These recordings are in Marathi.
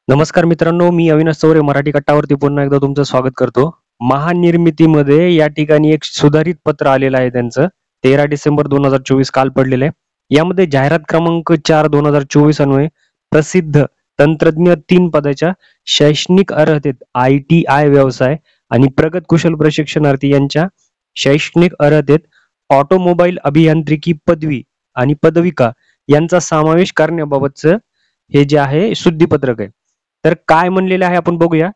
नमस्कार मित्रांनो, मी अविनाश चौरे मराठी कट्टावरती पुन्हा एकदा तुमचं स्वागत करतो. महानिर्मितीमध्ये या ठिकाणी एक सुधारित पत्र आलेलं आहे त्यांचं 13 डिसेंबर 2024 काल पडलेलं आहे. यामध्ये जाहिरात क्रमांक 4 2024 अन्वये प्रसिद्ध तंत्रज्ञ 3 पदाच्या शैक्षणिक अर्हतेत ITI व्यवसाय आणि प्रगत कुशल प्रशिक्षणार्थी यांच्या शैक्षणिक अर्हतेत ऑटोमोबाईल अभियांत्रिकी पदवी आणि पदविका यांचा समावेश करण्याबाबतचं हे जे आहे शुद्धीपत्रक आहे. तर काय म्हणलेलं आहे आपण बघूया.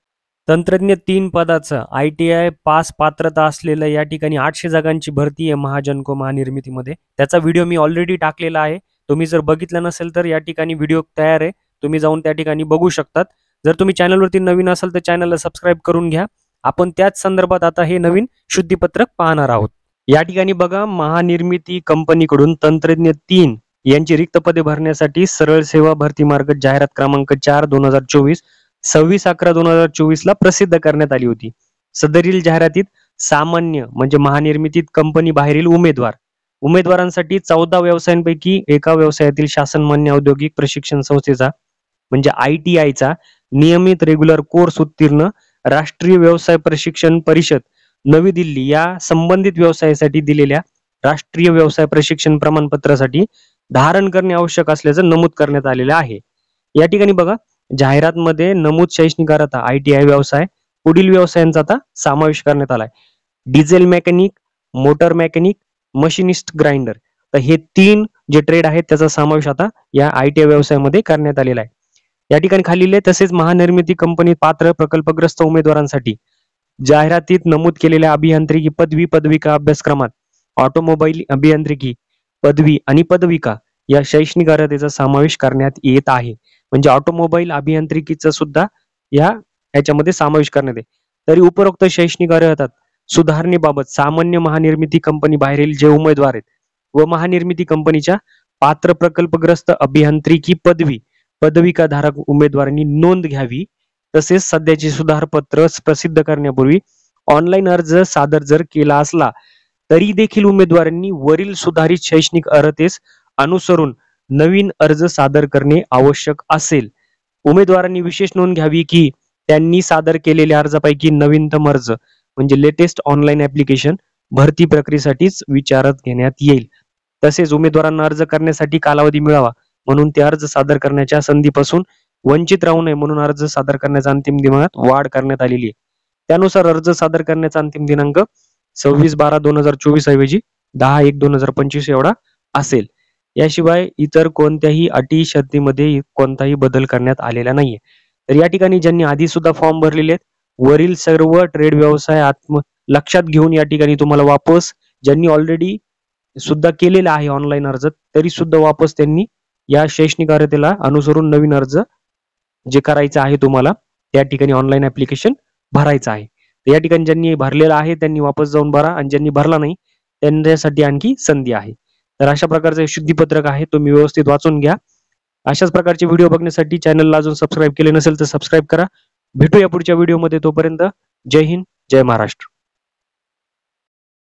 तंत्रज्ञ 3 पदाचं ITI पास पात्रता असलेलं या ठिकाणी 800 जागांची भरती आहे महाजनको महानिर्मितीमध्ये. त्याचा व्हिडिओ मी ऑलरेडी टाकलेला आहे. तुम्ही जर बघितलं नसेल तर या ठिकाणी व्हिडिओ तयार आहे, तुम्ही जाऊन त्या ठिकाणी बघू शकतात. जर तुम्ही चॅनलवरती नवीन असाल तर चॅनलला सबस्क्राईब करून घ्या. आपण त्याच संदर्भात आता हे नवीन शुद्धीपत्रक पाहणार आहोत. या ठिकाणी बघा, महानिर्मिती कंपनीकडून तंत्रज्ञ 3 यांची रिक्त पदे भरण्यासाठी सरळ सेवा भरती मार्ग जाहिरात क्रमांक 4 2024 26/11/2024 ला प्रसिद्ध करण्यात आली होती. सदरील जाहिरातीत सामान्य म्हणजे महानिर्मितीत कंपनी बाहेरील उमेदवारांसाठी 14 व्यवसायांपैकी एका व्यवसायातील शासनमान्य औद्योगिक प्रशिक्षण संस्थेचा म्हणजे ITI चा नियमित रेग्युलर कोर्स उत्तीर्ण राष्ट्रीय व्यवसाय प्रशिक्षण परिषद नवी दिल्ली या संबंधित व्यवसायासाठी दिलेल्या राष्ट्रीय व्यवसाय प्रशिक्षण प्रमाणपत्रासाठी धारण करणे आवश्यक असल्याचं नमूद करण्यात आलेलं आहे. या ठिकाणी बघा, जाहिरातमध्ये नमूद शैक्षणिक अर्हता ITI व्यवसाय पुढील व्यवसायांचा आता समावेश करण्यात आलाय. Diesel mechanic, motor mechanic, machinist, grinder. तर हे 3 जे ट्रेड आहेत त्याचा समावेश आता या ITI व्यवसायामध्ये करण्यात आलेला आहे. या ठिकाणी खालील तसेच महानिर्मिती कंपनी पात्र प्रकल्पग्रस्त उमेदवारांसाठी जाहिरातीत नमूद केलेल्या अभियांत्रिकी पदवी पदविका अभ्यासक्रमात ऑटोमोबाईल अभियांत्रिकी पदवी आणि पदविका या शैक्षणिक अर्हतेचा समावेश करण्यात येत आहे. म्हणजे ऑटोमोबाईल अभियांत्रिकीचा सुद्धा याच्यामध्ये समावेश करण्यात आहे. तरी उपरोक्त शैक्षणिक अर्हतात सुधारणेबाबत सामान्य महानिर्मिती कंपनी बाहेरील जे उमेदवार आहेत व महानिर्मिती कंपनीच्या पात्र प्रकल्पग्रस्त अभियांत्रिकी पदवी पदविका धारक उमेदवारांनी नोंद घ्यावी. तसेच सध्याचे सुधारपत्र प्रसिद्ध करण्यापूर्वी ऑनलाईन अर्ज सादर जर केला असला तरी देखील उमेदवारांनी वरील सुधारित शैक्षणिक अर्हतेस अनुसरून नवीन अर्ज सादर करणे आवश्यक असेल. उमेदवारांनी विशेष नोंद घ्यावी की त्यांनी सादर केलेल्या अर्जापैकी नवीनतम अर्ज म्हणजे लेटेस्ट ऑनलाईन ऍप्लिकेशन भरती प्रक्रियेसाठीच विचारात घेण्यात येईल. तसेच उमेदवारांना अर्ज करण्यासाठी कालावधी मिळावा म्हणून ते अर्ज सादर करण्याच्या संधीपासून वंचित राहू नये म्हणून अर्ज सादर करण्याच्या अंतिम दिनांकात वाढ करण्यात आलेली आहे. त्यानुसार अर्ज सादर करण्याचा अंतिम दिनांक 26/12/2024 ऐवजी 10/1/2025 एवढा असेल. याशिवाय इतर कोणत्याही अटी शर्तीमध्ये कोणताही बदल करण्यात आलेला नाहीये. तर या ठिकाणी ज्यांनी आधी सुद्धा फॉर्म भरलेले आहेत वरील सर्व ट्रेड व्यवसाय लक्षात घेऊन या ठिकाणी तुम्हाला वापस ज्यांनी ऑलरेडी सुद्धा केलेला आहे ऑनलाईन अर्ज तरी सुद्धा वापस त्यांनी या शैक्षणिक अर्हतेला अनुसरून नवीन अर्ज जे करायचं आहे तुम्हाला त्या ठिकाणी ऑनलाईन ऍप्लिकेशन भरायचं आहे. या ठिकाणी ज्यांनी भरलेला आहे त्यांनी वापस जाऊन भरा आणि ज्यांनी भरला नाही त्यांच्यासाठी आणखी संधी आहे. तर अशा प्रकारचं शुद्धीपत्रक आहे, तुम्ही व्यवस्थित वाचून घ्या. अशाच प्रकारचे व्हिडिओ बघण्यासाठी चॅनलला अजून सबस्क्राईब केले नसेल तर सबस्क्राईब करा. भेटूया पुढच्या व्हिडिओमध्ये. तोपर्यंत जय हिंद, जय महाराष्ट्र.